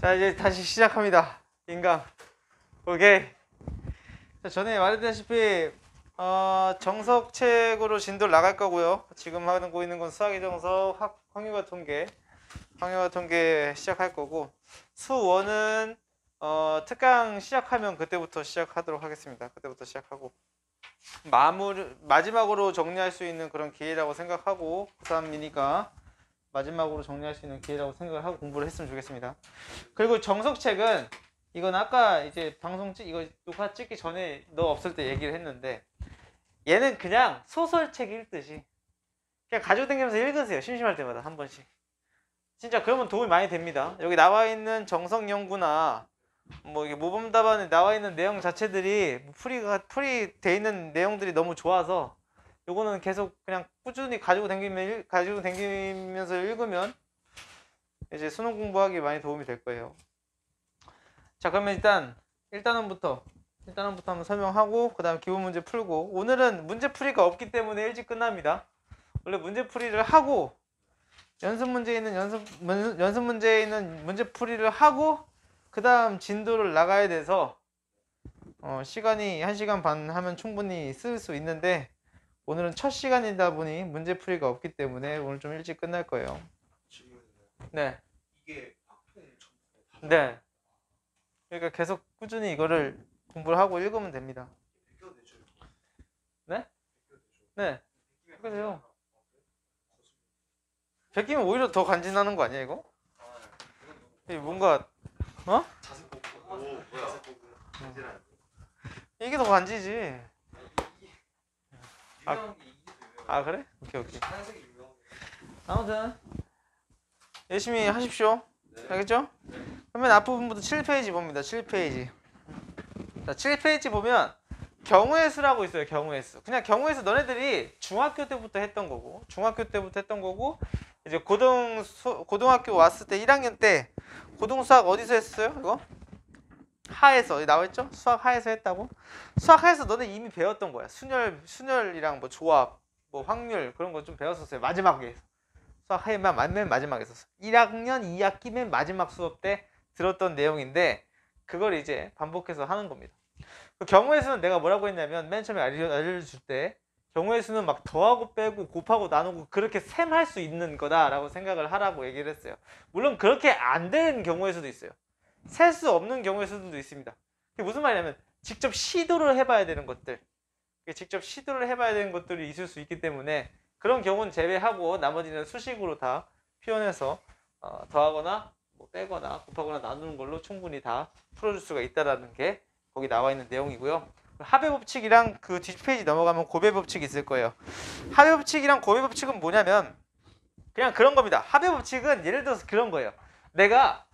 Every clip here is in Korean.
자, 이제 다시 시작합니다. 인강. 오케이. 자, 전에 말했다시피 정석책으로 진도를 나갈 거고요. 지금 하고 있는 건 수학의 정석, 확률과 통계 시작할 거고, 수1은 특강 시작하면 그때부터 시작하도록 하겠습니다. 그때부터 시작하고 마지막으로 정리할 수 있는 그런 기회라고 생각하고, 고3이니까 마지막으로 정리할 수 있는 기회라고 생각을 하고 공부를 했으면 좋겠습니다. 그리고 정석책은 이건 아까 이제 이거 녹화 찍기 전에 너 없을 때 얘기를 했는데, 얘는 그냥 소설책 읽듯이 그냥 가지고 다니면서 읽으세요. 심심할 때마다 한 번씩. 진짜 그러면 도움이 많이 됩니다. 여기 나와 있는 정석 연구나 뭐 이게 모범 답안에 나와 있는 내용 자체들이 풀이 돼 있는 내용들이 너무 좋아서 요거는 계속 그냥 꾸준히 가지고 다니면서 읽으면 이제 수능 공부하기 많이 도움이 될 거예요. 자, 그러면 일단은부터 한번 설명하고 그 다음 기본 문제 풀고, 오늘은 문제풀이가 없기 때문에 일찍 끝납니다. 원래 문제풀이를 하고 연습 문제에 있는 문제풀이를 하고 그 다음 진도를 나가야 돼서 시간이 1시간 반 하면 충분히 쓸 수 있는데, 오늘은 첫 시간이다 보니 문제풀이가 없기 때문에 오늘 좀 일찍 끝날 거예요. 네. 이게 확통 전부 네. 그러니까 계속 꾸준히 이거를 공부를 하고 읽으면 됩니다. 네? 네. 그래요. 베끼면 오히려 더 간지나는 거 아니야 이거? 뭔가 자습 복구. 뭐야? 이게 더 간지지. 아 그래? 오케이. 아무튼 열심히 하십시오. 알겠죠? 그러면 앞부분부터 7페이지 봅니다. 7페이지. 자, 7페이지 보면 경우의 수라고 있어요. 경우의 수. 그냥 경우의 수 너네들이 중학교 때부터 했던 거고, 이제 고등학교 왔을 때 1학년 때 고등수학 어디서 했어요? 이거? 하에서 나와있죠? 수학 하에서 했다고? 수학 하에서 너네 이미 배웠던 거야. 순열이랑 뭐 조합, 뭐 확률 그런 거 좀 배웠었어요. 마지막에. 수학 하에 맨 마지막에 있었어. 1학년 2학기 맨 마지막 수업 때 들었던 내용인데, 그걸 이제 반복해서 하는 겁니다. 그 경우의 수는 내가 뭐라고 했냐면, 맨 처음에 알려줄 때 경우의 수는 막 더하고 빼고 곱하고 나누고 그렇게 셈할 수 있는 거다라고 생각을 하라고 얘기를 했어요. 물론 그렇게 안 되는 경우의 수도 있어요. 셀 수 없는 경우의 수도 있습니다. 그게 무슨 말이냐면 직접 시도를 해봐야 되는 것들이 있을 수 있기 때문에, 그런 경우는 제외하고 나머지는 수식으로 다 표현해서 더하거나 뭐 빼거나 곱하거나 나누는 걸로 충분히 다 풀어줄 수가 있다라는 게 거기 나와 있는 내용이고요. 합의 법칙이랑 그 뒷페이지 넘어가면 고배 법칙이 있을 거예요. 합의 법칙이랑 고배 법칙은 뭐냐면 그냥 그런 겁니다. 합의 법칙은 예를 들어서 그런 거예요. 내가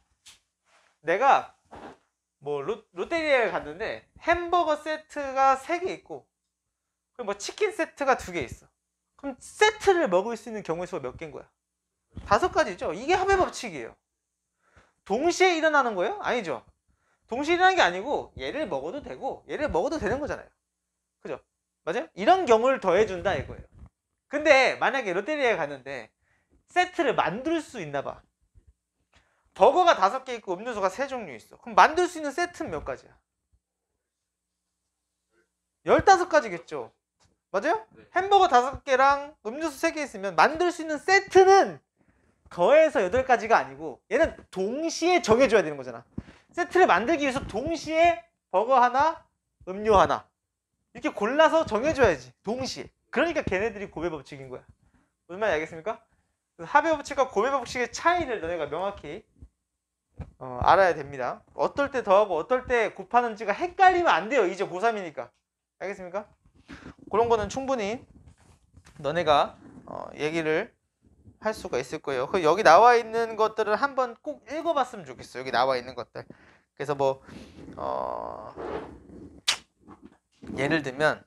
뭐 롯데리아에 갔는데 햄버거 세트가 3개 있고, 그리고 뭐 치킨 세트가 2개 있어. 그럼 세트를 먹을 수 있는 경우의 수가 몇 개인 거야? 5가지죠. 이게 합의 법칙이에요. 동시에 일어나는 거예요? 아니죠. 동시에 일어나는 게 아니고 얘를 먹어도 되고 얘를 먹어도 되는 거잖아요. 그죠? 맞아요? 이런 경우를 더해준다 이거예요. 근데 만약에 롯데리아에 갔는데 세트를 만들 수 있나 봐. 버거가 5개 있고 음료수가 3종류 있어. 그럼 만들 수 있는 세트는 몇 가지야? 15가지겠죠. 맞아요? 네. 햄버거 5개랑 음료수 3개 있으면 만들 수 있는 세트는 더해서 8가지가 아니고 얘는 동시에 정해줘야 되는 거잖아. 세트를 만들기 위해서 동시에 버거 하나, 음료 하나 이렇게 골라서 정해줘야지. 동시에. 그러니까 걔네들이 고배 법칙인 거야. 무슨 말인지 알겠습니까? 합의 법칙과 고배 법칙의 차이를 너네가 명확히 알아야 됩니다. 어떨 때 더하고 어떨 때 곱하는지가 헷갈리면 안 돼요. 이제 고3이니까. 알겠습니까? 그런 거는 충분히 너네가 얘기를 할 수가 있을 거예요. 그 여기 나와 있는 것들을 한번 꼭 읽어봤으면 좋겠어요. 여기 나와 있는 것들. 그래서 뭐 예를 들면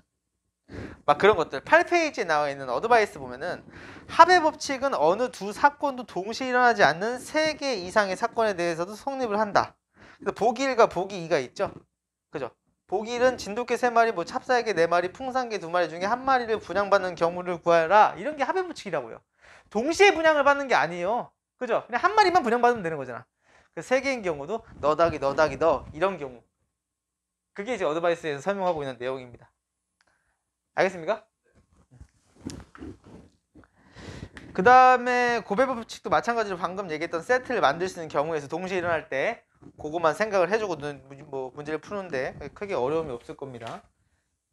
막 그런 것들 8페이지에 나와 있는 어드바이스 보면은 합의 법칙은 어느 두 사건도 동시에 일어나지 않는 3개 이상의 사건에 대해서도 성립을 한다. 그래서 보기 1과 보기 2가 있죠. 그죠? 보기 1은 진돗개 3마리, 뭐 찹쌀개 4마리, 풍산개 2마리 중에 1마리를 분양받는 경우를 구하라. 이런 게 합의 법칙이라고요. 동시에 분양을 받는 게 아니에요. 그죠? 그냥 1마리만 분양받으면 되는 거잖아. 그 3개인 경우도 너 더하기 너 더하기 너 이런 경우. 그게 이제 어드바이스에서 설명하고 있는 내용입니다. 알겠습니까? 그 다음에 고배 법칙도 마찬가지로 방금 얘기했던 세트를 만들 수 있는 경우에서 동시에 일어날 때 그것만 생각을 해주고 뭐 문제를 푸는데 크게 어려움이 없을 겁니다.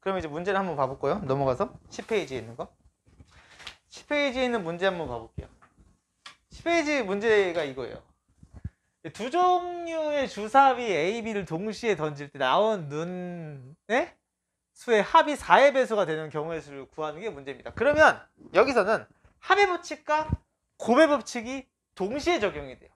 그럼 이제 문제를 한번 봐볼까요? 넘어가서 10페이지에 있는 거. 10페이지에 있는 문제 한번 봐볼게요. 10페이지 문제가 이거예요. 두 종류의 주사위 A, B를 동시에 던질 때 나온 눈의 수의 합이 4의 배수가 되는 경우의 수를 구하는 게 문제입니다. 그러면 여기서는 합의 법칙과 곱의 법칙이 동시에 적용이 돼요.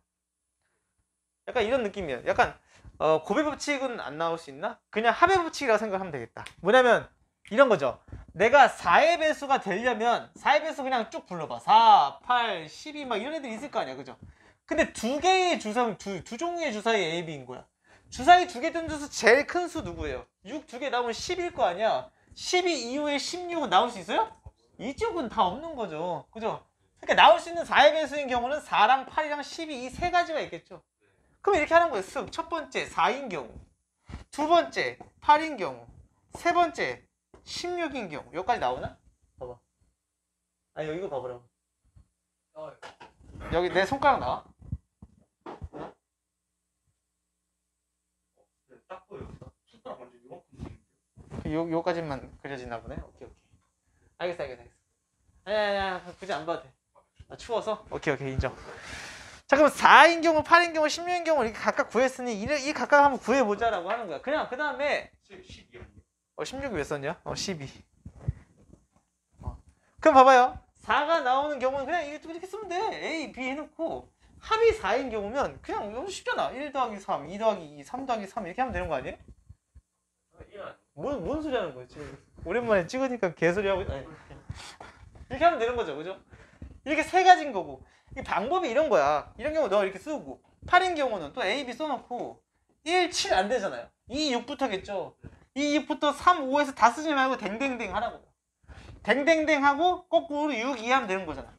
약간 이런 느낌이에요. 약간 곱의 법칙은 안 나올 수 있나? 그냥 합의 법칙이라고 생각하면 되겠다. 뭐냐면 이런 거죠. 내가 4의 배수가 되려면 4의 배수 그냥 쭉 불러봐. 4, 8, 12 막 이런 애들이 있을 거 아니야. 그죠? 근데 두 개의 주사위, 두 종류의 주사위 A, B인 거야. 주사위 두 개 던져서 제일 큰 수 누구예요? 6 두 개 나오면 10일 거 아니야. 12 이후에 16은 나올 수 있어요? 이쪽은 다 없는 거죠. 그죠? 그러니까 나올 수 있는 4의 배수인 경우는 4랑 8이랑 12 이 세 가지가 있겠죠. 그럼 이렇게 하는 거예요. 습. 첫 번째 4인 경우, 두 번째 8인 경우, 세 번째 16인 경우. 여기까지 나오나? 봐봐. 아니 이거 봐보라고. 여기 내 손가락 나와? 딱 보여. 손가락 완전 이만큼. 요까지만 그려지나 보네. 오케이. 알겠어. 아니야. 굳이 안 봐도 돼. 아, 추워서? 오케이, 인정. 자, 그럼 4인 경우, 8인 경우, 16인 경우 이렇게 각각 구했으니 이 각각 한번 구해보자라고 하는 거야. 그냥 그 다음에 12. 16이 왜 썼냐? 12. 그럼 봐봐요. 4가 나오는 경우는 그냥 이렇게 쓰면 돼. A, B 해놓고 합이 4인 경우면 그냥 너무 쉽잖아. 1 더하기 3, 2 더하기 2, 3 더하기 3 이렇게 하면 되는 거 아니에요? 뭔 소리 하는 거야 지금? 오랜만에 찍으니까 개소리 하고 아니, 이렇게 하면 되는 거죠, 그죠? 이렇게 세 가지인 거고 이 방법이 이런 거야. 이런 경우 너 이렇게 쓰고 8인 경우는 또 A, B 써놓고 1, 7 안 되잖아요. 2, 6부터겠죠. 2, 6부터 3, 5에서 다 쓰지 말고 댕댕댕 하라고. 댕댕댕 하고 거꾸로 6, 2 하면 되는 거잖아.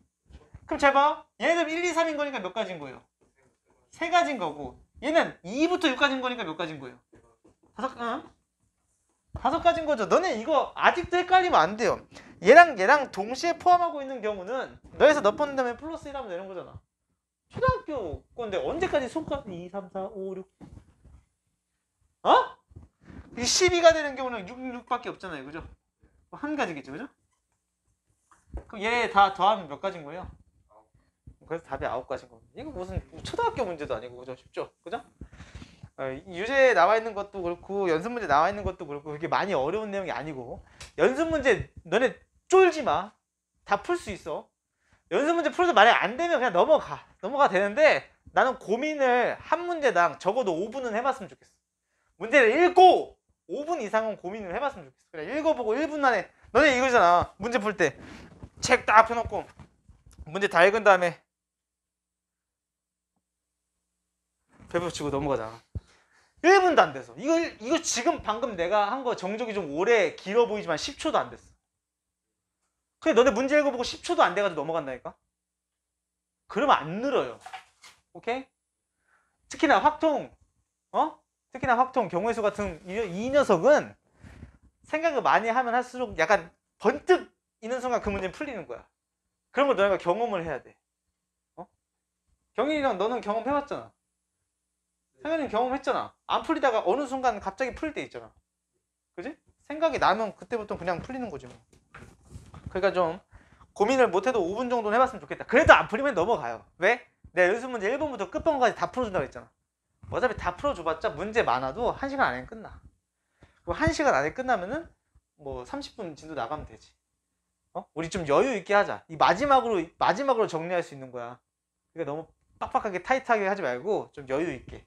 그럼 잘 봐. 얘네들 1, 2, 3인 거니까 몇 가지인 거예요? 세 가지인 거고 얘는 2부터 6까지인 거니까 몇 가지인 거예요? 다섯 가지인 거죠. 너네 이거 아직도 헷갈리면 안 돼요. 얘랑 동시에 포함하고 있는 경우는 너에서 몇 번 되면 플러스 1 하면 되는 거잖아. 초등학교 건데 언제까지 손가락 2, 3, 4, 5, 6 이 12가 되는 경우는 6밖에 없잖아요. 그죠? 한 가지겠죠. 그죠? 그럼 얘 다 더하면 몇 가지인 거예요? 그래서 답이 9가지인 겁니다. 이거 무슨 초등학교 문제도 아니고 그죠? 쉽죠? 그죠? 유제에 나와 있는 것도 그렇고 연습 문제 나와 있는 것도 그렇고 그게 많이 어려운 내용이 아니고 연습 문제 너네 쫄지 마. 다 풀 수 있어. 연습 문제 풀어도 만약 안 되면 그냥 넘어가 되는데 나는 고민을 한 문제당 적어도 5분은 해봤으면 좋겠어. 문제를 읽고 5분 이상은 고민을 해봤으면 좋겠어. 그래 읽어보고 1분 안에 너네 이거잖아. 문제 풀 때 책 딱 펴놓고 문제 다 읽은 다음에 배부치고 넘어가잖아. 1분도 안 돼서 이거 지금 방금 내가 한 거 정적이 좀 오래 길어 보이지만 10초도 안 됐어. 그래 너네 문제 읽어보고 10초도 안 돼가지고 넘어간다니까. 그러면 안 늘어요. 오케이? 특히나 확통 경우의 수 같은 이 녀석은 생각을 많이 하면 할수록 약간 번뜩 있는 순간 그 문제는 풀리는 거야. 그런 걸 너네가 경험을 해야 돼. 경일이랑 너는 경험해봤잖아. 상현이는 경험했잖아. 안 풀리다가 어느 순간 갑자기 풀릴 때 있잖아. 그지? 생각이 나면 그때부터 그냥 풀리는 거지 뭐. 그러니까 좀 고민을 못해도 5분 정도는 해봤으면 좋겠다. 그래도 안 풀리면 넘어가요. 왜? 내가 연습 문제 1번부터 끝번까지 다 풀어준다고 했잖아. 어차피 다 풀어줘봤자 문제 많아도 1시간 안에 끝나. 그리고 1시간 안에 끝나면은 뭐 30분 진도 나가면 되지. 우리 좀 여유 있게 하자. 이 마지막으로 정리할 수 있는 거야. 그러니까 너무 빡빡하게 타이트하게 하지 말고 좀 여유 있게.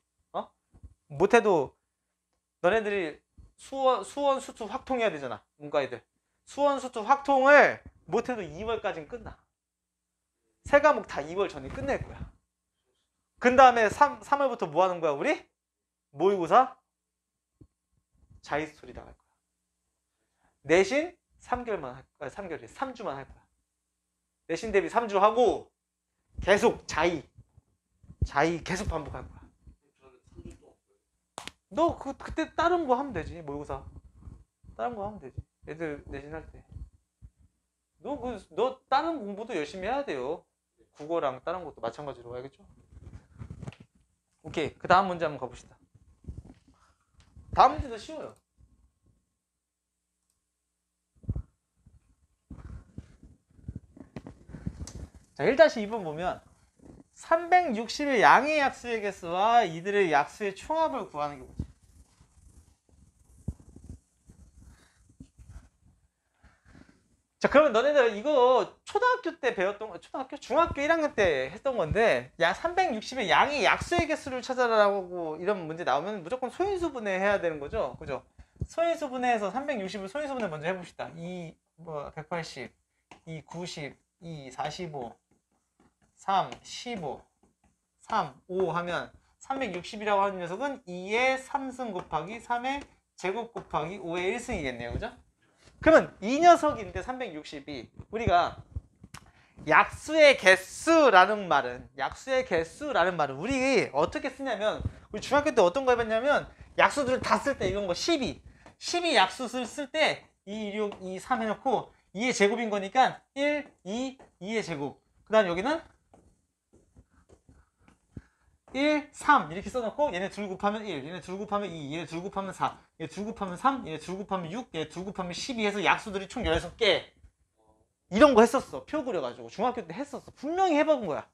못해도 너네들이 수원 수투 확통해야 되잖아. 문과애들. 수원 수투 확통을 못해도 2월까지는 끝나. 세 과목 다 2월 전에 끝낼 거야. 그 다음에 3월부터 뭐 하는 거야 우리? 모의고사 자이스토리 나갈 거야. 내신 3개월만 할 거야. 3주만 할 거야. 내신 대비 3주 하고 계속 자이 계속 반복할 거야. 너 그때 다른 거 하면 되지. 모의고사. 다른 거 하면 되지. 애들 내신할 때. 너 다른 공부도 열심히 해야 돼요. 국어랑 다른 것도 마찬가지로. 알겠죠? 오케이. 그 다음 문제 한번 가봅시다. 다음 문제도 쉬워요. 자, 1-2번 보면 360의 양의 약수의 개수와 이들의 약수의 총합을 구하는 게 뭐지? 자, 그러면 너네들 이거 초등학교 때 배웠던 거, 중학교 1학년 때 했던 건데, 360의 양의 약수의 개수를 찾아라고 이런 문제 나오면 무조건 소인수분해 해야 되는 거죠? 그죠? 소인수분해해서 360을 소인수분해 먼저 해봅시다. 180, 90, 45, 3, 15, 3, 5 하면 360이라고 하는 녀석은 2의 3승 곱하기 3의 제곱 곱하기 5의 1승이겠네요. 그죠? 그러면 이 녀석인데 360이 우리가 약수의 개수라는 말은 우리 어떻게 쓰냐면 우리 중학교 때 어떤 거 해봤냐면 약수들을 다 쓸 때 이런 거 12 약수를 쓸 때 2, 6, 2, 3 해놓고 2의 제곱인 거니까 1, 2, 2의 제곱 그 다음 여기는 1, 3 이렇게 써놓고 얘네 둘 곱하면 1, 얘네 둘 곱하면 2, 얘네 둘 곱하면 4, 얘네 둘 곱하면 3, 얘네 둘 곱하면 6, 얘네 둘 곱하면 12 해서 약수들이 총 16개 이런 거 했었어. 표 그려가지고 중학교 때 했었어. 분명히 해본 거야.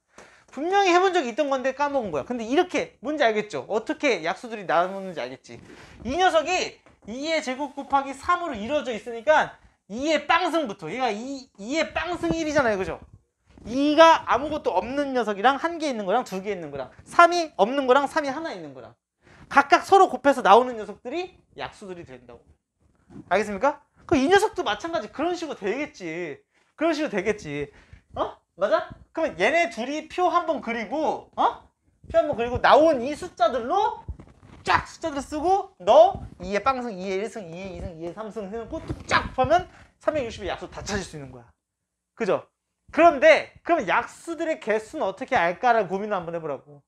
분명히 해본 적이 있던 건데 까먹은 거야. 근데 이렇게 뭔지 알겠죠? 어떻게 약수들이 나누는지 알겠지? 이 녀석이 2의 제곱 곱하기 3으로 이루어져 있으니까 2의 빵승부터 얘가 2의 빵승 1이잖아요. 그죠? 2가 아무것도 없는 녀석이랑 1개 있는 거랑 2개 있는 거랑 3이 없는 거랑 3이 하나 있는 거랑 각각 서로 곱해서 나오는 녀석들이 약수들이 된다고. 알겠습니까? 그 이 녀석도 마찬가지 그런 식으로 되겠지. 그런 식으로 되겠지. 맞아? 그러면 얘네 둘이 표 한번 그리고 표 한번 그리고 나온 이 숫자들로 쫙 숫자들 쓰고 너 2의 빵승, 2의 1승, 2의 2승, 2의 3승 해놓고 쫙 하면 360의 약수 다 찾을 수 있는 거야. 그죠? 그런데 그럼 약수들의 개수는 어떻게 알까를 고민을 한번 해보라고.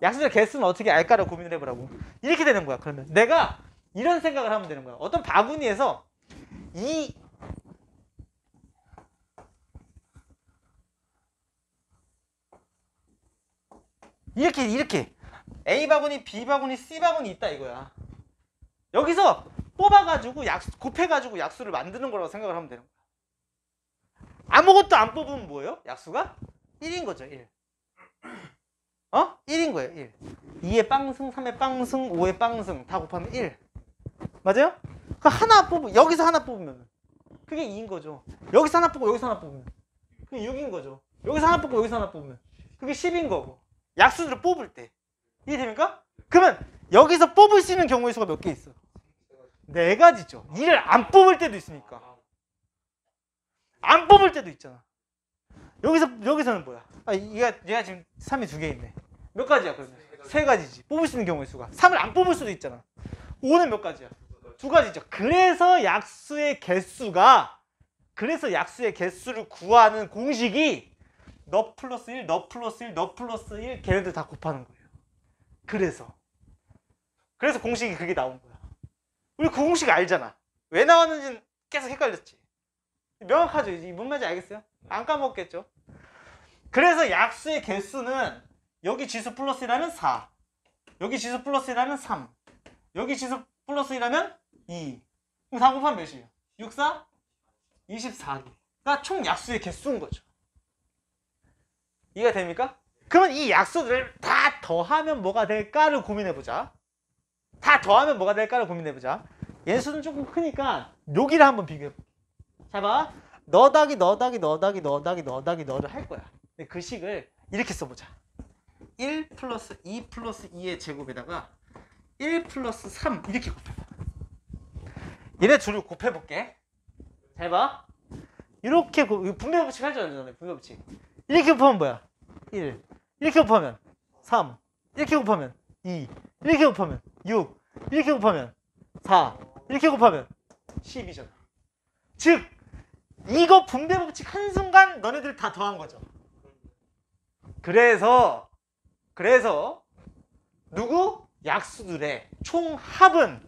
약수들의 개수는 어떻게 알까를 고민을 해보라고. 이렇게 되는 거야. 그러면 내가 이런 생각을 하면 되는 거야. 어떤 바구니에서 이렇게 A 바구니, B 바구니, C 바구니 있다 이거야. 여기서 뽑아가지고 곱해가지고 약수를 만드는 거라고 생각을 하면 되는 거야. 아무것도 안 뽑으면 뭐예요? 약수가 1인 거죠. 1. 1인 거예요. 1. 2의 빵승, 3의 빵승, 5의 빵승 다 곱하면 1. 맞아요? 그 하나 뽑으면 여기서 하나 뽑으면 그게 2인 거죠. 여기서 하나 뽑고 여기서 하나 뽑으면 그게 6인 거죠. 여기서 하나 뽑고 여기서 하나 뽑으면 그게 10인 거고. 약수들을 뽑을 때 이해됩니까? 그러면 여기서 뽑을 수 있는 경우의 수가 몇 개 있어? 4가지죠. 이를 안 뽑을 때도 있으니까. 안 뽑을 때도 있잖아. 여기서는 뭐야? 얘가 지금 3이 2개 있네. 몇 가지야 그러면? 3가지지. 뽑을 수 있는 경우의 수가. 3을 안 뽑을 수도 있잖아. 5는 몇 가지야? 2가지죠. 그래서 약수의 개수를 구하는 공식이 너 플러스 1, 너 플러스 1, 너 플러스 1 걔네들 다 곱하는 거예요. 그래서 공식이 그게 나온 거야. 우리 그 공식 알잖아. 왜 나왔는지는 계속 헷갈렸지. 명확하죠? 이 뭔 말인지 알겠어요? 안 까먹겠죠? 그래서 약수의 개수는 여기 지수 플러스 1하면 4, 여기 지수 플러스 1하면 3, 여기 지수 플러스 1하면 2. 그럼 4 곱하면 몇이에요? 6, 4? 24개가 총 약수의 개수인 거죠. 이해가 됩니까? 그러면 이 약수들을 다 더하면 뭐가 될까를 고민해보자. 얘 수는 조금 크니까 여기를 한번 비교해볼게. 자 봐. 너 더하기 너를 할 거야. 근데 그 식을 이렇게 써보자. 1 플러스 2 플러스 2의 제곱에다가 1 플러스 3 이렇게 곱해봐. 얘네 둘을 곱해볼게. 잘 봐. 이렇게 분배 법칙 할 줄 알잖아요. 분배 법칙. 이렇게 곱하면 뭐야? 1. 이렇게 곱하면 3. 이렇게 곱하면 2. 이렇게 곱하면 6. 이렇게 곱하면 4. 이렇게 곱하면 10이잖아. 즉 이거 분배 법칙 한순간 너네들 다 더한 거죠. 그래서 누구? 약수들의 총합은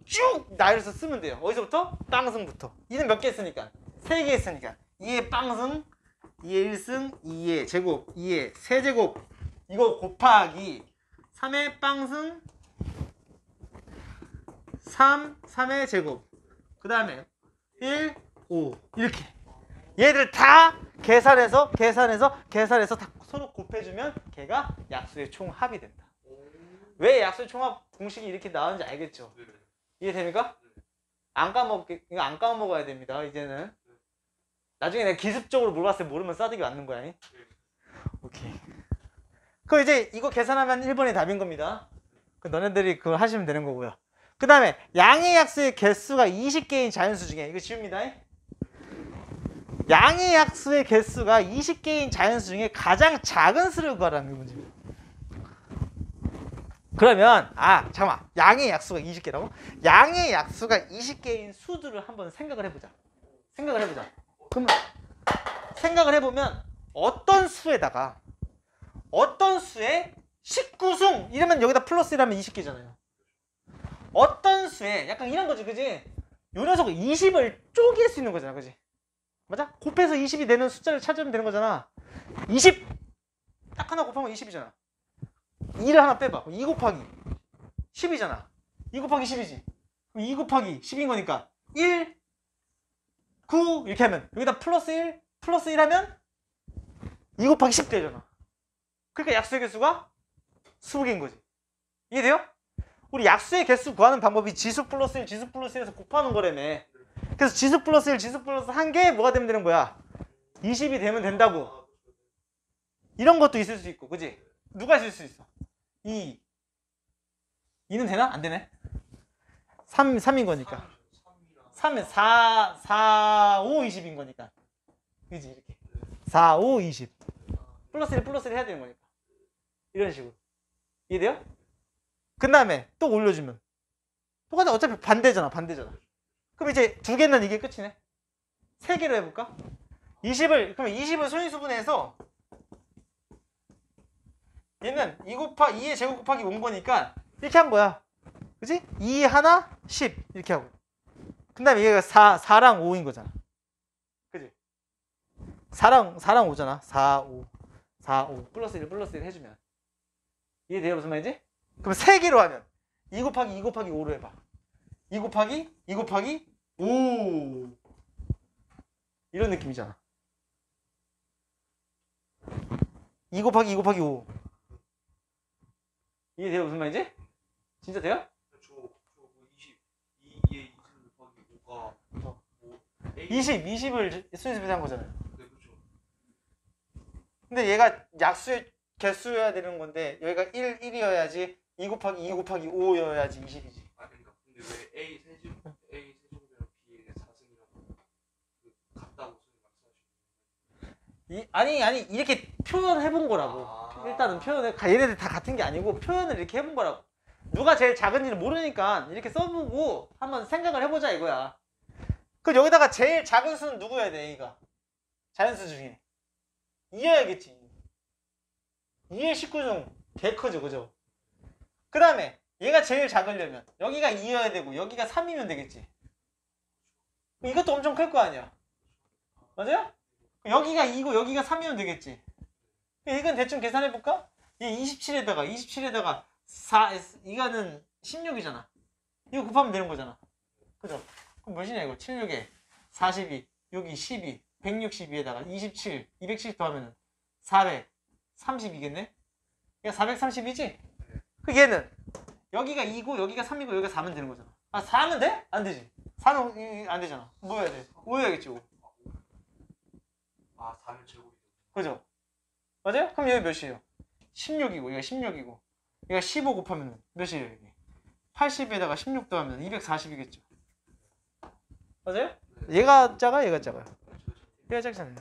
쭉 나열해서 쓰면 돼요. 어디서부터? 빵승부터. 2는 몇 개 했으니까? 3개 했으니까. 2의 빵승, 2의 1승, 2의 제곱, 2의 세제곱. 이거 곱하기 3의 빵승, 3의 제곱. 그 다음에 1, 5. 이렇게. 얘들 다 계산해서 다 서로 곱해주면 걔가 약수의 총합이 된다. 왜 약수의 총합 공식이 이렇게 나오는지 알겠죠? 이해됩니까? 이거 안 까먹어야 됩니다. 이제는 나중에 내가 기습적으로 물어봤을 때 모르면 싸대기 맞는 거야. 오케이. 그럼 이제 이거 계산하면 1번이 답인 겁니다. 너네들이 그걸 하시면 되는 거고요. 그 다음에 양의 약수의 개수가 20개인 자연수 중에 이거 지웁니다. 양의 약수의 개수가 20개인 자연수 중에 가장 작은 수를 구하라는 게 문제입니다. 그러면 잠깐만, 양의 약수가 20개라고? 양의 약수가 20개인 수들을 한번 생각을 해보자. 그러면 생각을 해보면 어떤 수에다가 어떤 수에 19승 이러면 여기다 플러스 1하면 20개잖아요. 어떤 수에 약간 이런 거지, 그지? 요 녀석은 20을 쪼갤 수 있는 거잖아, 그지? 맞아? 곱해서 20이 되는 숫자를 찾으면 되는 거잖아. 20! 딱 하나 곱하면 20이잖아. 2를 하나 빼봐. 2 곱하기 10이잖아. 2 곱하기 10이지. 그럼 2 곱하기 10인 거니까 1, 9 이렇게 하면 여기다 플러스 1 하면 2 곱하기 10 되잖아. 그러니까 약수의 개수가 20개인 거지. 이해돼요? 우리 약수의 개수 구하는 방법이 지수 플러스 1, 지수 플러스 1에서 곱하는 거라며. 그래서 지수 플러스 1, 지수 플러스 1개 뭐가 되면 되는 거야? 20이 되면 된다고. 이런 것도 있을 수 있고, 그지? 누가 있을 수 있어? 2는 되나? 안 되네. 3인 거니까. 3은 4, 5, 20인 거니까. 그지? 이렇게. 4, 5, 20. 플러스 1 해야 되는 거니까. 이런 식으로. 이해돼요? 그 다음에 또 올려주면. 똑같아. 어차피 반대잖아. 그럼 이제 2개는 이게 끝이네. 3개로 해볼까? 20을 소인수분해서 얘는 2의 제곱 곱하기 5인 거니까 이렇게 한 거야. 그지? 2 하나 10 이렇게 하고. 그 다음에 얘가 4랑 5인 거잖아. 그지? 4랑 5잖아. 4, 5 플러스 1 해주면 이해돼요? 무슨 말인지? 그럼 3개로 하면 2 곱하기 5로 해봐. 2 곱하기 5 이런 느낌이잖아. 2 곱하기 5 이해돼요? 무슨 말인지? 진짜 돼요? 저 22에 20 곱하기 5가 20을 수인수분해 한 거잖아요. 네, 그렇죠. 근데 얘가 약수의 개수여야 되는 건데 여기가 1이어야지 2 곱하기 5여야지 20이지. 그러니까 근데 왜 A 세제곱이랑 B의 4승이랑 같다고 말씀하시는 아니 이렇게 표현해본 거라고. 일단은 얘네들 다 같은 게 아니고 표현을 이렇게 해본 거라고. 누가 제일 작은지를 모르니까 이렇게 써보고 한번 생각을 해보자 이거야. 그럼 여기다가 제일 작은 수는 누구여야 돼? A가 자연수 중에 2여야겠지. 2의 19중 개 크죠, 그죠? 그 다음에 얘가 제일 작으려면 여기가 2여야 되고 여기가 3이면 되겠지. 이것도 엄청 클 거 아니야. 맞아요? 여기가 2고 여기가 3이면 되겠지. 이건 대충 계산해볼까? 얘 27에다가 4, 이거는 16이잖아. 이거 곱하면 되는 거잖아. 그죠? 그럼 몇이냐 이거? 76에 42, 여기 12, 162에다가 27, 270 더하면 432겠네? 얘가 430이지? 그 얘는 여기가 2고 여기가 3이고 여기가 4면 되는 거잖아. 4면 돼? 안 되지. 4는 안 되잖아. 뭐 해야 돼? 5 해야겠지. 5. 4면 제곱이 그죠? 맞아요? 그럼 여기 몇이에요? 16이고 얘가 16이고 얘가 15 곱하면 몇이에요 여기? 80에다가 16 더하면 240이겠죠. 맞아요? 얘가 작아? 얘가 작아요? 얘가 작잖아요.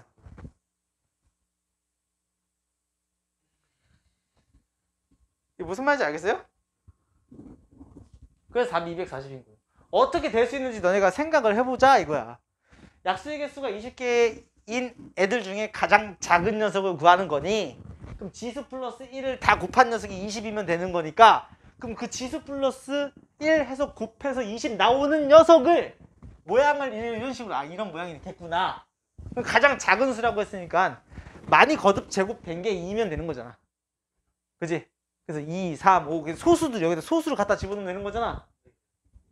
이게 무슨 말인지 알겠어요? 그래서 답이 240인 거예요. 어떻게 될 수 있는지 너네가 생각을 해보자 이거야. 약수의 개수가 20개인 애들 중에 가장 작은 녀석을 구하는 거니 그럼 지수 플러스 1을 다 곱한 녀석이 20이면 되는 거니까 그럼 그 지수 플러스 1 해서 곱해서 20 나오는 녀석을 모양을 이런 식으로 이런 모양이 됐구나. 가장 작은 수라고 했으니까 많이 거듭 제곱된 게 2면 되는 거잖아. 그지? 그래서 2, 3, 5 소수도 여기다 소수를 갖다 집어넣으면 되는 거잖아.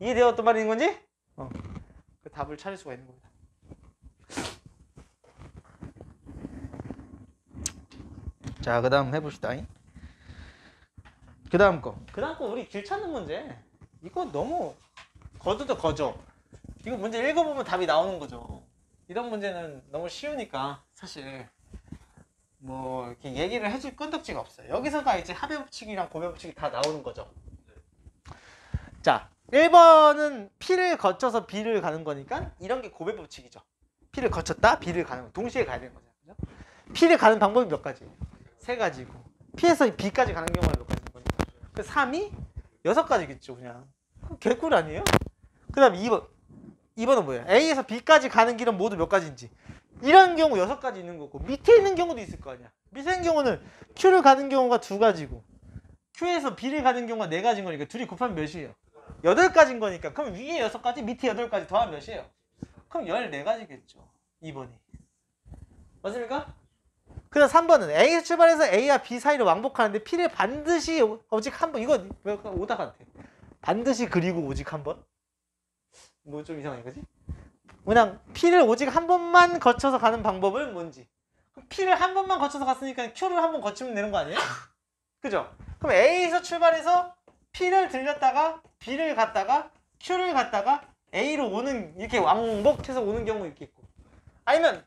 이해되었단 말인 건지? 그 답을 찾을 수가 있는 겁니다. 자, 그 다음 해봅시다. 그 다음 거 우리 길 찾는 문제. 이거 너무 거두도 거저. 이거 문제 읽어보면 답이 나오는 거죠. 이런 문제는 너무 쉬우니까 사실 뭐 이렇게 얘기를 해줄 건덕지가 없어요. 여기서가 이제 합의 법칙이랑 고배 법칙이 다 나오는 거죠. 자, 1번은 P를 거쳐서 B를 가는 거니까 이런 게 고배 법칙이죠. P를 거쳤다 B를 가는 거 동시에 가야 되는 거죠. 그죠? P를 가는 방법이 몇 가지예요? 3가지고 P에서 B까지 가는 경우가 몇 가지인 거니까 그 3이 6가지겠죠. 그냥 개꿀 아니에요? 그 다음 2번은 뭐예요? A에서 B까지 가는 길은 모두 몇 가지인지 이런 경우 6가지 있는 거고 밑에 있는 경우도 있을 거 아니야. 밑에 있는 경우는 Q를 가는 경우가 2가지고 Q에서 B를 가는 경우가 4가지인 거니까 둘이 곱하면 몇이에요? 8가지인 거니까 그럼 위에 6가지 밑에 8가지 더하면 몇이에요? 그럼 14가지겠죠. 2번이 맞습니까? 그 다음 3번은 A에서 출발해서 A와 B 사이를 왕복하는데 P를 반드시 오직 한 번 이거 오다 같아. 반드시 그리고 오직 한 번? 뭐 좀 이상해 그지? 그냥 P를 오직 한 번만 거쳐서 가는 방법은 뭔지. P를 한 번만 거쳐서 갔으니까 Q를 한 번 거치면 되는 거 아니에요? 그죠? 그럼 A에서 출발해서 P를 들렸다가 B를 갔다가 Q를 갔다가 A로 오는 이렇게 왕복해서 오는 경우 있겠고 아니면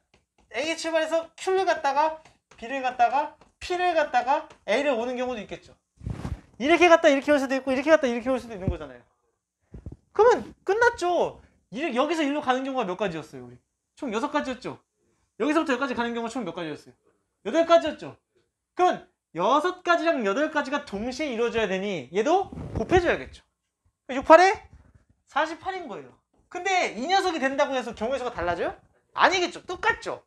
A 출발해서 Q를 갔다가 B를 갔다가 P를 갔다가 A를 오는 경우도 있겠죠. 이렇게 갔다 이렇게 올 수도 있고 이렇게 갔다 이렇게 올 수도 있는 거잖아요. 그러면 끝났죠. 여기서 일로 가는 경우가 몇 가지였어요? 우리 총 6가지였죠. 여기서부터 여기까지 가는 경우가 총 몇 가지였어요? 8가지였죠. 그럼 6가지랑 8가지가 동시에 이루어져야 되니 얘도 곱해줘야겠죠. 6, 8에 48인 거예요. 근데 이 녀석이 된다고 해서 경우의 수가 달라져요? 아니겠죠. 똑같죠.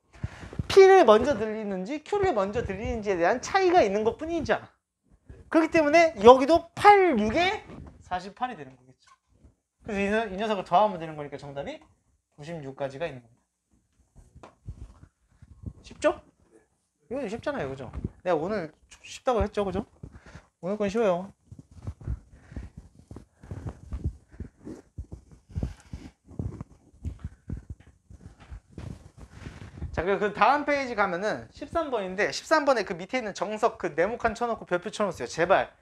P를 먼저 들리는지 Q를 먼저 들리는지에 대한 차이가 있는 것 뿐이잖아. 그렇기 때문에 여기도 8, 6에 48이 되는 거겠죠. 그래서 이 녀석을 더하면 되는 거니까 정답이 96가지가 있는 겁니다. 쉽죠? 이거 쉽잖아요. 그죠? 내가 오늘 쉽다고 했죠. 그죠? 오늘 건 쉬워요. 자, 그 다음 페이지 가면은 13번인데 13번에 그 밑에 있는 정석 그 네모칸 쳐놓고 별표 쳐놓으세요. 제발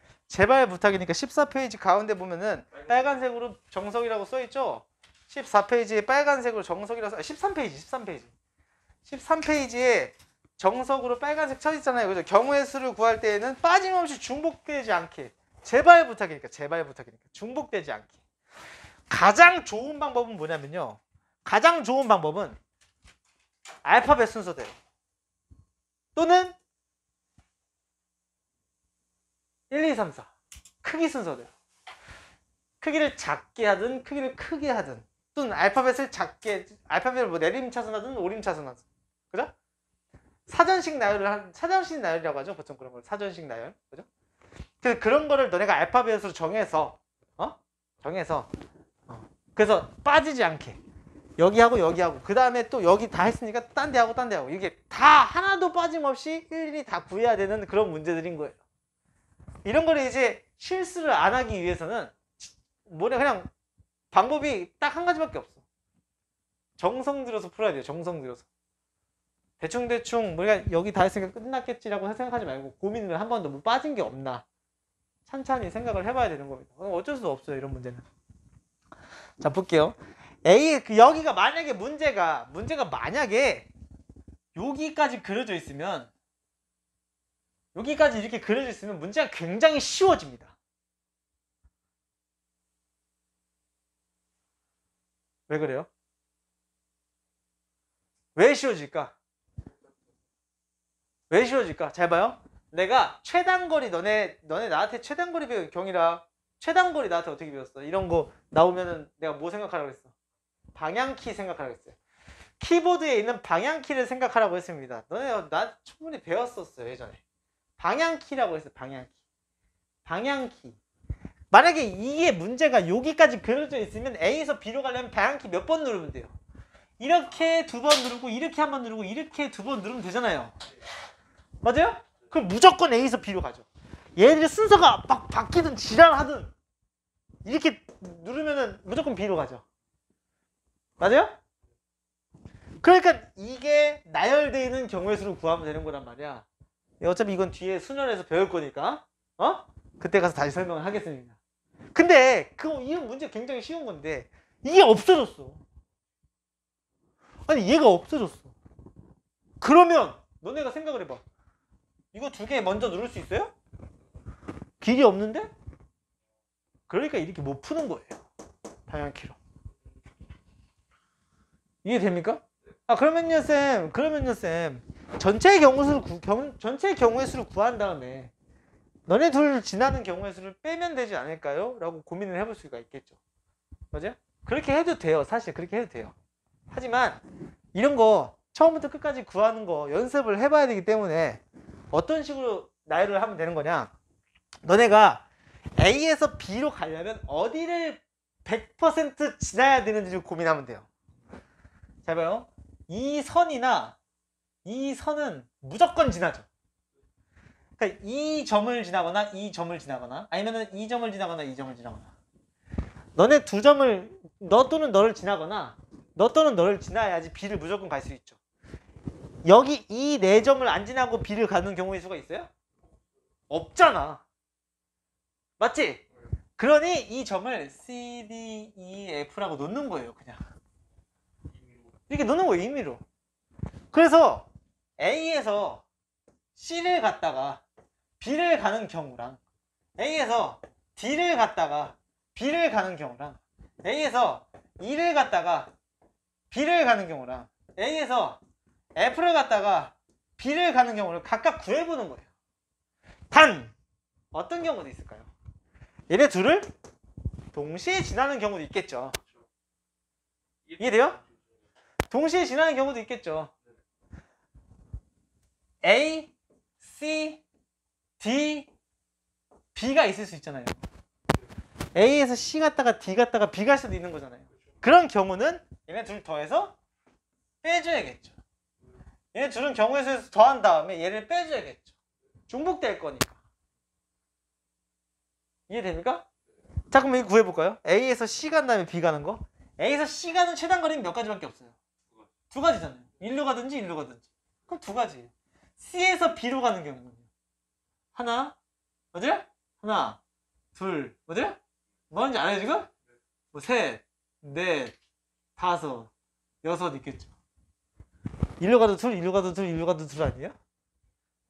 부탁이니까 14페이지 가운데 보면은 빨간색으로 정석이라고 써있죠. 14페이지에 빨간색으로 정석이라고 13페이지에 정석으로 빨간색 쳐있잖아요. 그죠? 경우의 수를 구할 때에는 빠짐없이 중복되지 않게 제발 부탁이니까 중복되지 않게 가장 좋은 방법은 뭐냐면요. 가장 좋은 방법은 알파벳 순서대로 또는 1, 2, 3, 4 크기 순서대로 크기를 작게 하든 크기를 크게 하든 또는 알파벳을 뭐 내림차순하든 오림차순하든 그죠? 사전식 나열이라고 하죠. 보통 그런 걸 사전식 나열 그죠? 그래서 그런 거를 너네가 알파벳으로 정해서 그래서 빠지지 않게 여기하고 그 다음에 또 여기 다 했으니까 딴 데 하고 이게 다 하나도 빠짐없이 일일이 다 구해야 되는 그런 문제들인 거예요. 이런 거를 이제 실수를 안 하기 위해서는 그냥 방법이 딱 한 가지밖에 없어. 정성 들여서 풀어야 돼요. 정성 들여서. 대충 우리가 여기 다 했으니까 끝났겠지라고 생각하지 말고 고민을 한 번도 뭐 빠진 게 없나 찬찬히 생각을 해봐야 되는 겁니다. 어쩔 수 없어요. 이런 문제는. 자 볼게요. 여기가 만약에 문제가 만약에 여기까지 그려져 있으면 여기까지 이렇게 그려져 있으면 문제가 굉장히 쉬워집니다. 왜 그래요? 왜 쉬워질까? 잘 봐요. 내가 최단거리 너네 나한테 최단거리 배운 경이라 최단거리 나한테 어떻게 배웠어? 이런 거 나오면은 내가 뭐 생각하라고 했어? 방향키 생각하라고 했어요. 키보드에 있는 방향키를 생각하라고 했습니다. 너네 나 충분히 배웠었어요. 예전에. 방향키라고 했어요. 방향키. 만약에 이게 문제가 여기까지 그려져 있으면 A에서 B로 가려면 방향키 몇 번 누르면 돼요? 이렇게 2번 누르고 이렇게 한 번 누르고 이렇게 2번 누르면 되잖아요. 맞아요? 그럼 무조건 A에서 B로 가죠. 얘들이 순서가 막 바뀌든 지랄하든 이렇게 누르면은 무조건 B로 가죠. 맞아요? 그러니까 이게 나열되어 있는 경우의 수를 구하면 되는 거란 말이야. 어차피 이건 뒤에 수련에서 배울 거니까 그때 가서 다시 설명을 하겠습니다. 근데 이 문제 굉장히 쉬운 건데 이게 없어졌어. 아니 얘가 없어졌어. 그러면 너네가 생각을 해봐. 이거 2개 먼저 누를 수 있어요? 길이 없는데? 그러니까 이렇게 못 푸는 거예요. 방향키로. 이해됩니까? 그러면요 쌤 전체 경우의 수를 구한 다음에 너네 둘 지나는 경우의 수를 빼면 되지 않을까요? 라고 고민을 해볼 수가 있겠죠. 맞아요? 그렇게 해도 돼요. 사실 그렇게 해도 돼요. 하지만 이런 거 처음부터 끝까지 구하는 거 연습을 해봐야 되기 때문에 어떤 식으로 나열을 하면 되는 거냐, 너네가 A에서 B로 가려면 어디를 100% 지나야 되는지를 고민하면 돼요. 잘 봐요. 이 선은 무조건 지나죠. 그러니까 이 점을 지나거나 이 점을 지나거나 아니면은 이 점을 지나거나 이 점을 지나거나, 너네 두 점을 너 또는 너를 지나거나 너 또는 너를 지나야지 B를 무조건 갈 수 있죠. 여기 이 네 점을 안 지나고 B를 가는 경우의 수가 있어요? 없잖아. 맞지? 그러니 이 점을 C, D, E, F라고 놓는 거예요. 그냥 이렇게 놓는 거예요. 임의로. 그래서 A에서 C를 갔다가 B를 가는 경우랑 A에서 D를 갔다가 B를 가는 경우랑 A에서 E를 갔다가 B를 가는 경우랑 A에서 F를 갔다가 B를 가는 경우를 각각 구해보는 거예요. 단 어떤 경우도 있을까요? 얘네 둘을 동시에 지나는 경우도 있겠죠. 이해돼요? 동시에 지나는 경우도 있겠죠. A, C, D, B가 있을 수 있잖아요. A에서 C 갔다가 D 갔다가 B 갈 수도 있는 거잖아요. 그런 경우는 얘네 둘 더해서 빼줘야겠죠. 얘네 둘은 경우의 수에서 더한 다음에 얘를 빼줘야겠죠. 중복될 거니까. 이해됩니까? 자, 그럼 이거 구해볼까요? A에서 C 간 다음에 B 가는 거. A에서 C 가는 최단 거리는 몇 가지밖에 없어요. 2가지잖아요. 1로 가든지 1로 가든지. 그럼 2가지. C에서 B로 가는 경우는요. 하나, 맞아요? 하나, 둘, 맞아요? 뭐 하는지 알아요 지금? 뭐 셋, 넷, 다섯, 여섯 있겠죠. 1로 가도 둘, 1로 가도 둘, 1로 가도 둘 아니에요?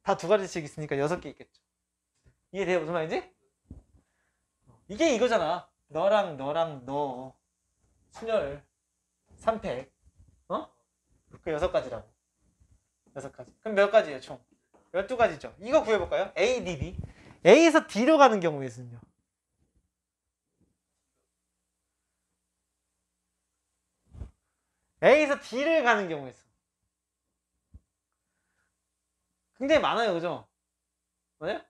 다 2가지씩 있으니까 6개 있겠죠. 이해돼요? 무슨 말인지? 이게 이거잖아. 너랑 너 순열 3팩 그 6가지라고. 6가지. 그럼 몇 가지예요 총? 12가지죠. 이거 구해볼까요? A, D, B. A에서 D로 가는 경우의 수는요. A에서 D를 가는 경우의 수 굉장히 많아요. 그죠? 맞아요?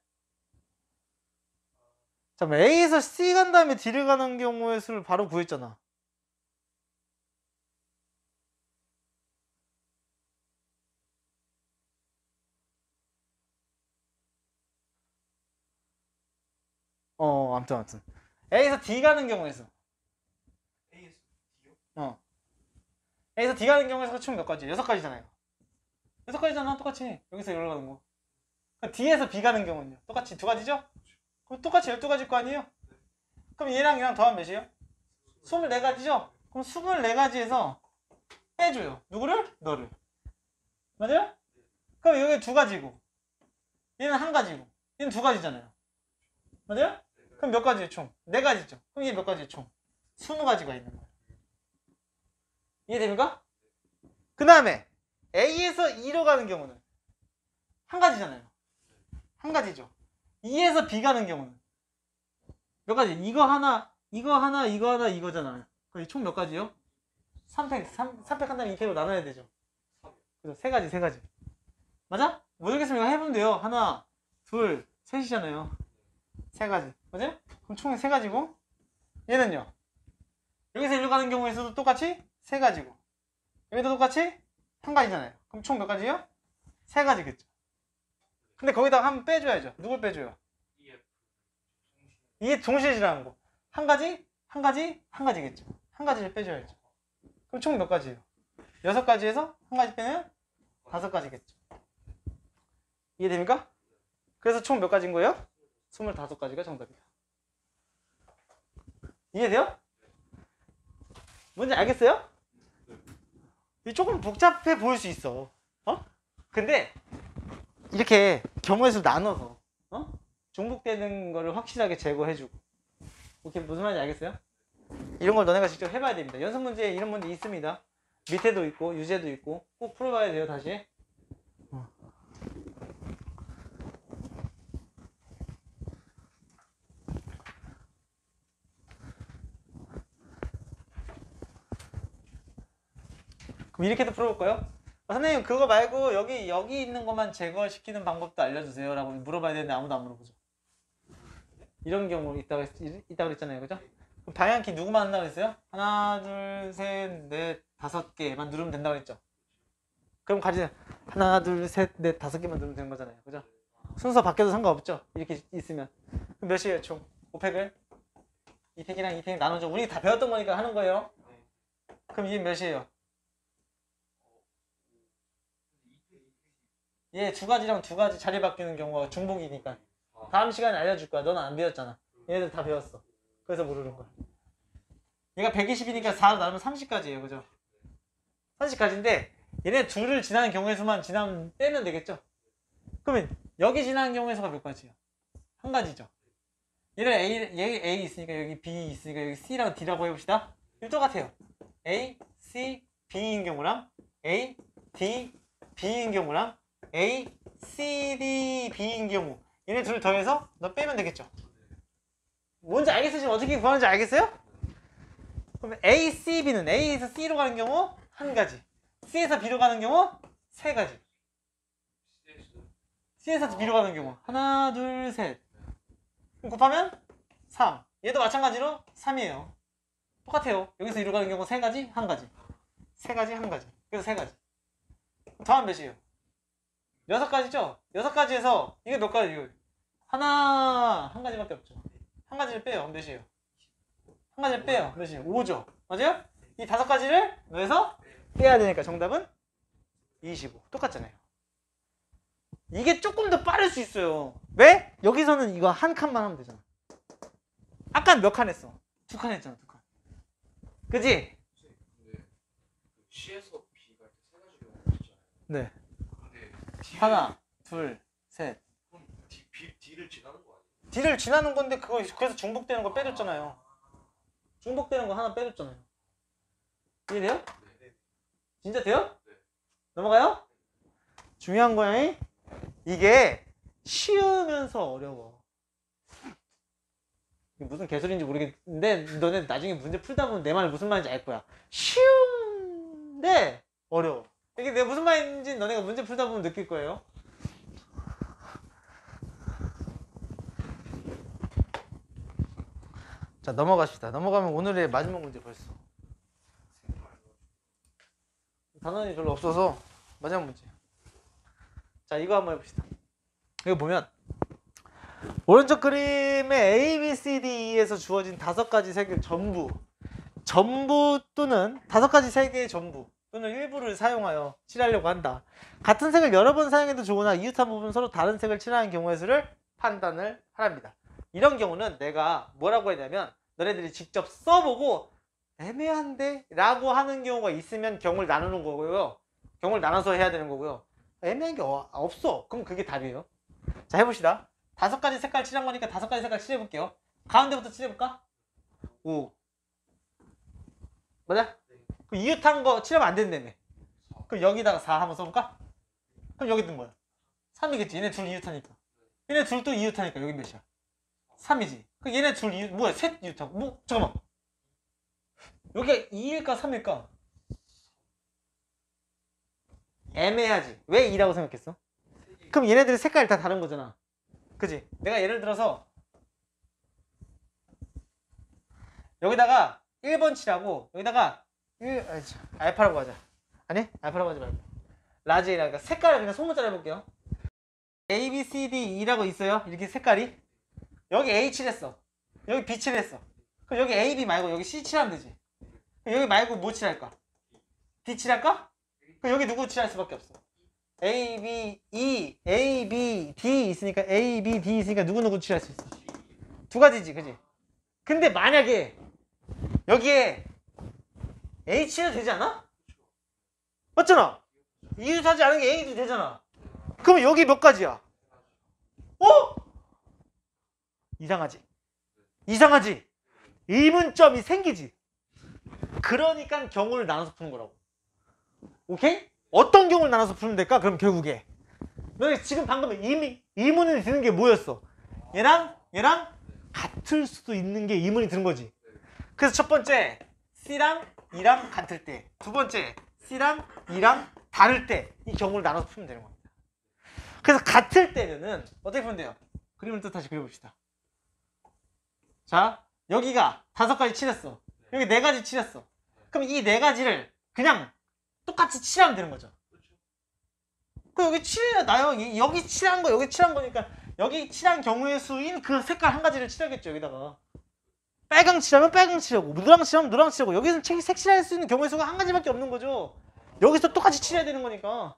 잠깐만, A에서 C 간 다음에 D를 가는 경우의 수를 바로 구했잖아. 아무튼 A에서 D 가는 경우의 수. A에서 D요? A에서 D 가는 경우의 수가 총 몇 가지? 6가지잖아요. 6가지잖아. 똑같이 여기서 여기로 가는 거. 그럼 D에서 B 가는 경우는요? 똑같이 2가지죠? 그럼 똑같이 12가지일 거 아니에요? 그럼 얘랑 더하면 몇이에요? 24가지죠? 그럼 24가지에서 빼줘요. 누구를? 너를. 맞아요? 그럼 여기 2가지고 얘는 1가지고 얘는 2가지잖아요. 맞아요? 그럼 몇 가지예요 총? 4가지죠. 그럼 얘 몇 가지예요 총? 20가지가 있는 거예요. 이해됩니까? 그 다음에 A에서 E로 가는 경우는 1가지잖아요. 1가지죠. E에서 B 가는 경우는 몇 가지? 이거 하나, 이거잖아요. 그럼 총 몇 가지요? 3팩 한 다음에 2팩으로 나눠야 되죠. 그래서 3가지. 맞아? 모르겠으면 이거 해보면 돼요. 하나, 둘, 셋이잖아요. 3가지. 맞아요? 그럼 총이 3가지고 얘는요. 여기서 일로 가는 경우에서도 똑같이 3가지고 여기도 똑같이 1가지잖아요. 그럼 총 몇 가지요? 3가지겠죠. 근데 거기다가 한번 빼줘야죠. 누굴 빼줘요? 이게 동시에 지나는 거. 1가지, 1가지, 1가지겠죠. 1가지를 빼줘야죠. 그럼 총 몇 가지예요? 6가지에서 1가지 빼면 5가지겠죠. 이해됩니까? 그래서 총 몇 가지인 거예요? 25가지가 정답이다. 이해돼요? 뭔지 알겠어요? 이게 조금 복잡해 보일 수 있어. 근데 이렇게 경우의 수를 나눠서 중복되는 거를 확실하게 제거해주고. 오케이, 무슨 말인지 알겠어요? 이런 걸 너네가 직접 해봐야 됩니다. 연습 문제에 이런 문제 있습니다. 밑에도 있고 유제도 있고 꼭 풀어봐야 돼요. 다시. 그럼 이렇게도 풀어볼까요? 선생님 그거 말고 여기 있는 것만 제거시키는 방법도 알려주세요 라고 물어봐야 되는데 아무도 안 물어보죠. 이런 경우 있다고 그랬잖아요. 그죠? 그럼 방향키 누구만 한다고 그랬어요? 하나 둘 셋 넷 5개만 누르면 된다고 그랬죠. 그럼 가지 하나 둘 셋 넷 5개만 누르면 되는 거잖아요. 그죠? 순서 바뀌어도 상관없죠. 이렇게 있으면. 그럼 몇이에요 총? 5팩을? 2팩이랑 2팩 나누죠. 우리 다 배웠던 거니까 하는 거예요. 그럼 이게 몇이에요? 얘 2가지랑 2가지 자리 바뀌는 경우가 중복이니까 다음 시간에 알려줄 거야. 너는 안 배웠잖아. 얘네들 다 배웠어. 그래서 모르는 거야. 얘가 120이니까 4로 나누면 30까지예요. 그죠? 30까지인데 얘네 둘을 지나는 경우의 수만 지나면 빼면 되겠죠? 그러면 여기 지나는 경우의 수가 몇 가지야? 1가지죠. 얘를 A 있으니까 여기 B 있으니까 여기 C랑 D라고 해봅시다. 이거 똑같아요. A, C, B인 경우랑 A, D, B인 경우랑 A, C, D, B인 경우 얘네 둘 더해서 너 빼면 되겠죠? 뭔지 알겠어요? 지금 어떻게 구하는지 알겠어요? 그러면 A, C, B는 A에서 C로 가는 경우 1가지, C에서 B로 가는 경우 3가지. C에서 B로 가는 경우 하나, 둘, 셋. 그럼 곱하면 3. 얘도 마찬가지로 3이에요. 똑같아요. 여기서 B로 가는 경우 3가지, 1가지. 3가지, 1가지. 그래서 3가지. 더하면 몇이에요? 6가지죠? 6가지에서 이게 몇 가지예요? 하나, 1가지밖에 없죠. 1가지를 빼요. 몇이에요? 1가지를 빼요. 몇이에요? 5죠. 맞아요? 이 5가지를 넣어서 빼야 되니까 정답은 25. 똑같잖아요. 이게 조금 더 빠를 수 있어요. 왜? 여기서는 이거 한 칸만 하면 되잖아. 아까 몇 칸 했어? 2칸 했잖아. 2칸. 그지? C에서 B 갈 때 3가지 경우가 있잖아요. 네. 근데 하나, 둘, 셋. 그럼 D를 지나는 거 아니에요? D를 지나는 건데 그래서 중복되는 거 빼줬잖아요. 중복되는 거 하나 빼줬잖아요. 이해돼요? 네. 진짜 돼요? 네. 넘어가요? 중요한 거야. 이게 쉬우면서 어려워. 이게 무슨 개소리인지 모르겠는데 너네 나중에 문제 풀다 보면 내 말 무슨 말인지 알 거야. 쉬운데 어려워. 이게 내가 무슨 말인지 너네가 문제 풀다 보면 느낄 거예요. 자, 넘어갑시다. 넘어가면 오늘의 마지막 문제 벌써. 단원이 별로 없어서 마지막 문제. 자, 이거 한번 해봅시다. 이거 보면 오른쪽 그림의 A, B, C, D에서 주어진 5가지 색을 전부 또는 5가지 색의 전부 또는 일부를 사용하여 칠하려고 한다. 같은 색을 여러 번 사용해도 좋으나 이웃한 부분 서로 다른 색을 칠하는 경우의 수를 판단을 하랍니다. 이런 경우는 내가 뭐라고 했냐면 너네들이 직접 써보고 애매한데? 라고 하는 경우가 있으면 경우를 나누는 거고요. 경우를 나눠서 해야 되는 거고요. 애매한 게 없어. 그럼 그게 답이에요. 자, 해봅시다. 5가지 색깔 칠한 거니까 5가지 색깔 칠해볼게요. 가운데부터 칠해볼까? 5. 맞아? 그럼 이웃한 거 칠하면 안 된다며. 그럼 여기다가 4 한번 써볼까? 그럼 여기 든 뭐야? 3이겠지. 얘네 둘 이웃하니까. 얘네 둘 또 이웃하니까 여기 몇이야? 3이지. 그럼 얘네 둘 이웃, 뭐야? 셋 이웃하고. 뭐, 잠깐만. 여기가 2일까 3일까? 애매하지. 왜 2라고 생각했어? 그럼 얘네들의 색깔이 다 다른 거잖아. 그지? 내가 예를 들어서 여기다가 1번 칠하고 여기다가 알파라고 하자. 아니 알파라고 하지 말고 라지라니까 그러니까 색깔을 그냥 소문자로 해볼게요. A, B, C, D, E라고 있어요. 이렇게 색깔이. 여기 A 칠했어. 여기 B 칠했어. 그럼 여기 A, B 말고 여기 C 칠하면 되지. 그럼 여기 말고 뭐 칠할까? D 칠할까? 그럼 여기 누구 칠할 수밖에 없어. A, B, E, A, B, D 있으니까 A, B, D 있으니까 누구 칠할 수 있어. 두 가지지, 그지? 근데 만약에 여기에 H도 되지 않아? 맞잖아. 이웃하지 않은 게 A도 되잖아. 그럼 여기 몇 가지야? 어? 이상하지? 이상하지? 의문점이 생기지? 그러니까 경우를 나눠서 푸는 거라고. 오케이? 어떤 경우를 나눠서 풀면 될까? 그럼 결국에 너네 지금 방금 의문이 드는 게 뭐였어? 얘랑 같을 수도 있는 게 의문이 드는 거지. 그래서 첫 번째 C랑 E랑 같을 때, 두 번째 C랑 E랑 다를 때 이 경우를 나눠서 풀면 되는 겁니다. 그래서 같을 때면은 어떻게 풀면 돼요? 그림을 또 다시 그려봅시다. 자, 여기가 5가지 칠했어. 여기 4가지 칠했어. 그럼 이 4가지를 그냥 똑같이 칠하면 되는 거죠. 그 여기 칠해야 나요. 여기 칠한 거, 여기 칠한 거니까 여기 칠한 경우의 수인 그 색깔 한 가지를 칠하겠죠. 여기다가 빨강 칠하면 빨강 칠하고 노랑 칠하면 노랑 칠하고 여기서 색칠할 수 있는 경우의 수가 한 가지밖에 없는 거죠. 여기서 똑같이 칠해야 되는 거니까.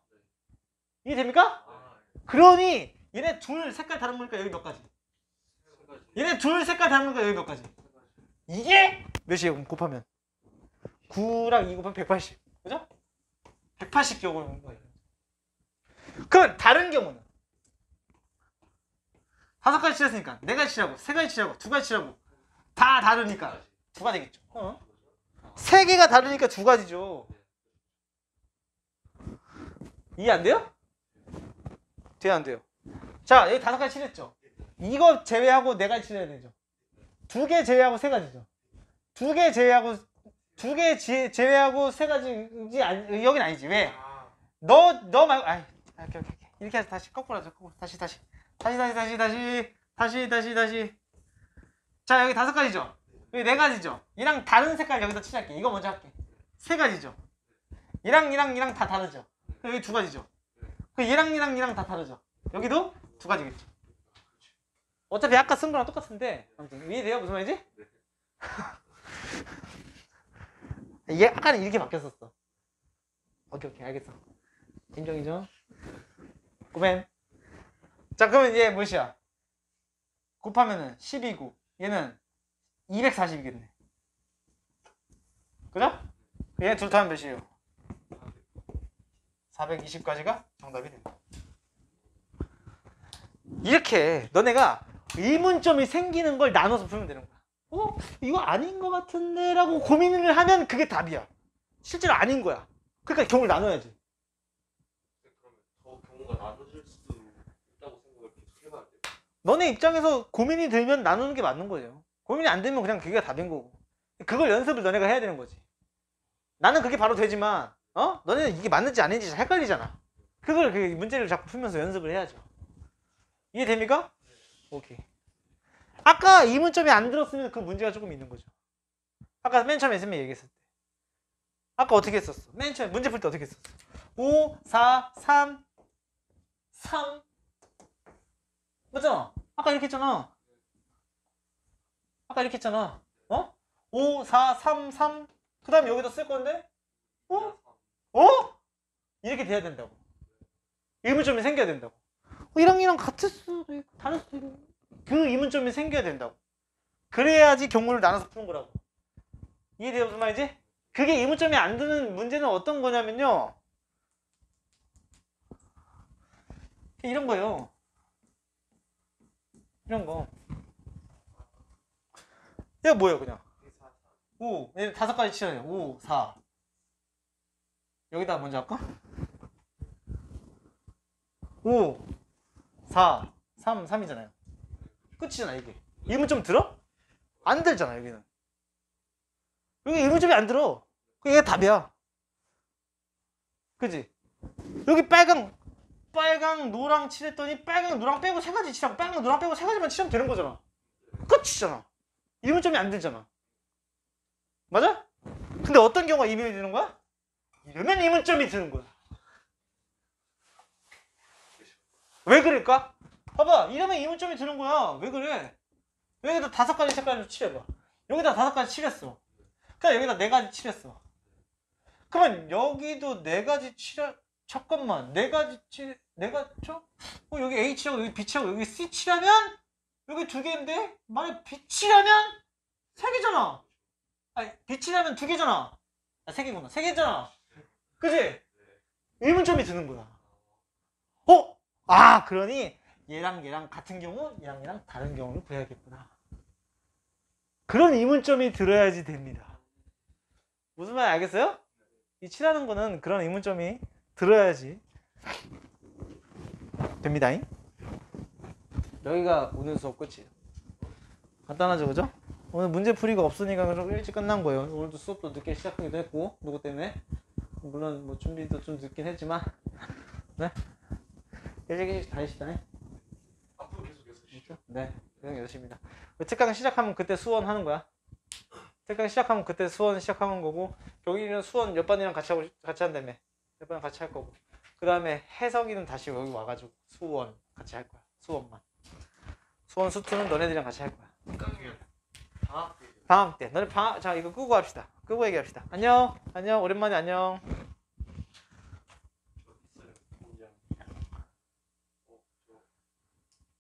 이해됩니까? 그러니 얘네 둘 색깔 다른 거니까 여기 몇 가지? 얘네 둘 색깔 다른 거니까 여기 몇 가지? 이게 몇이에요? 그럼 곱하면 9랑 2 곱하면 180. 그죠? 180 경우인 거예요. 그럼 다른 경우는 5가지 칠했으니까 4가지 칠하고 3가지 칠하고 2가지 칠하고 다 다르니까 2가지겠죠. 3개가 다르니까 2가지죠. 이해 안 돼요? 돼요 안 돼요? 자, 여기 5가지 칠했죠. 이거 제외하고 4가지 칠해야 되죠. 2개 제외하고 3가지죠. 2개 제외하고 3가지지 여긴 아니지. 왜? 너 말고 오케이. 이렇게 해서 다시 거꾸로 하자. 다시. 자, 여기 5가지죠. 여기 4가지죠. 얘랑 다른 색깔 여기다 칠할게. 이거 먼저 할게. 3가지죠. 얘랑 다 다르죠. 여기 2가지죠. 얘랑 다 다르죠. 여기도 2가지겠죠. 어차피 아까 쓴 거랑 똑같은데 아무튼 이해돼요? 무슨 말인지? 얘 아까는 이렇게 바뀌었었어. 오케이 알겠어. 인정이죠? 고멘. 자, 그러면 얘 몇이야? 곱하면은 12고 얘는 240이겠네. 그죠? 얘 둘 다 하면 몇이에요? 420까지가 정답이 됩니다. 이렇게 너네가 의문점이 생기는 걸 나눠서 풀면 되는 거야. 이거 아닌 것 같은데 라고 고민을 하면 그게 답이야. 실제로 아닌 거야. 그러니까 경우를 나눠야지. 그러면 더 경우가 나눠질 수도 있다고 생각을 계속 해봐야 돼. 너네 입장에서 고민이 들면 나누는 게 맞는 거예요. 고민이 안 되면 그냥 그게 답인 거고. 그걸 연습을 너네가 해야 되는 거지. 나는 그게 바로 되지만 너네는 이게 맞는지 아닌지 잘 헷갈리잖아. 그걸 그 문제를 자꾸 풀면서 연습을 해야죠. 이해됩니까? 오케이. 아까 이문점이 안 들었으면 그 문제가 조금 있는 거죠. 아까 맨 처음에 쌤이 얘기했을 때. 아까 어떻게 했었어? 맨 처음에 문제 풀 때 어떻게 했었어? 5, 4, 3, 3. 맞잖아. 아까 이렇게 했잖아. 5, 4, 3, 3. 그 다음에 여기다 쓸 건데? 이렇게 돼야 된다고. 의문점이 생겨야 된다고. 이랑 같을 수도 있고 다를 수도 있고 그 의문점이 생겨야 된다고. 그래야지 경우를 나눠서 푸는 거라고. 이해돼요? 무슨 말이지? 그게 의문점이 안 드는 문제는 어떤 거냐면요, 이런 거예요. 이런 거. 이거 뭐예요? 그냥 5, 5가지 칠해요. 5, 4. 여기다 먼저 할까? 5, 4, 3, 3이잖아요. 끝이잖아 이게. 의문점 들어? 안 들잖아 여기는. 여기 의문점이 안 들어. 이게 답이야. 그지? 여기 빨강, 노랑 칠했더니 빨강, 노랑 빼고 3가지 칠하고 빨강, 노랑 빼고 3가지만 칠하면 되는 거잖아. 끝이잖아. 의문점이 안 들잖아. 맞아? 근데 어떤 경우가 이면이 되는 거야? 이러면 이문점이 드는 거야. 왜 그럴까? 봐봐, 이러면 이문점이 드는 거야. 왜 그래? 여기다 5가지 색깔을 칠해봐. 여기다 5가지 칠했어. 그냥 여기다 4가지 칠했어. 그러면 여기도 4가지 칠해. 잠깐만, 4가지 칠, 4가지 쳐? 여기 H하고 여기 B하고 여기 C 칠하면 여기 2개인데 만약 B 칠하면 3개잖아. 아니, B 칠하면 2개잖아. 아, 3개구나. 3개잖아. 그지? 의문점이 드는 거야. 아, 그러니 얘랑 얘랑 같은 경우, 얘랑 얘랑 다른 경우를 구해야겠구나. 그런 의문점이 들어야지 됩니다. 무슨 말 알겠어요? 이 칠하는 거는 그런 의문점이 들어야지 됩니다잉. 여기가 오늘 수업 끝이에요. 간단하죠, 그죠? 오늘 문제풀이가 없으니까 좀 일찍 끝난 거예요. 오늘도 수업도 늦게 시작하기도 했고, 누구 때문에? 물론 뭐 준비도 좀 늦긴 했지만, 네? 일찍 다니시다니. 앞으로 계속 6시. 네, 그냥 6시입니다. 특강 시작하면 그때 수원하는 거야. 특강 시작하면 그때 수원 시작하는 거고, 경일이는 수원 옆반이랑 같이 한다며. 옆반이랑 같이 할 거고. 그 다음에 혜성이는 다시 여기 와가지고 수원 같이 할 거야. 수원만. 수원 수투는 너네들이랑 같이 할 거야. 방학 때. 너네 방학, 자, 이거 끄고 합시다. 끄고 얘기합시다. 안녕. 안녕. 오랜만에 안녕.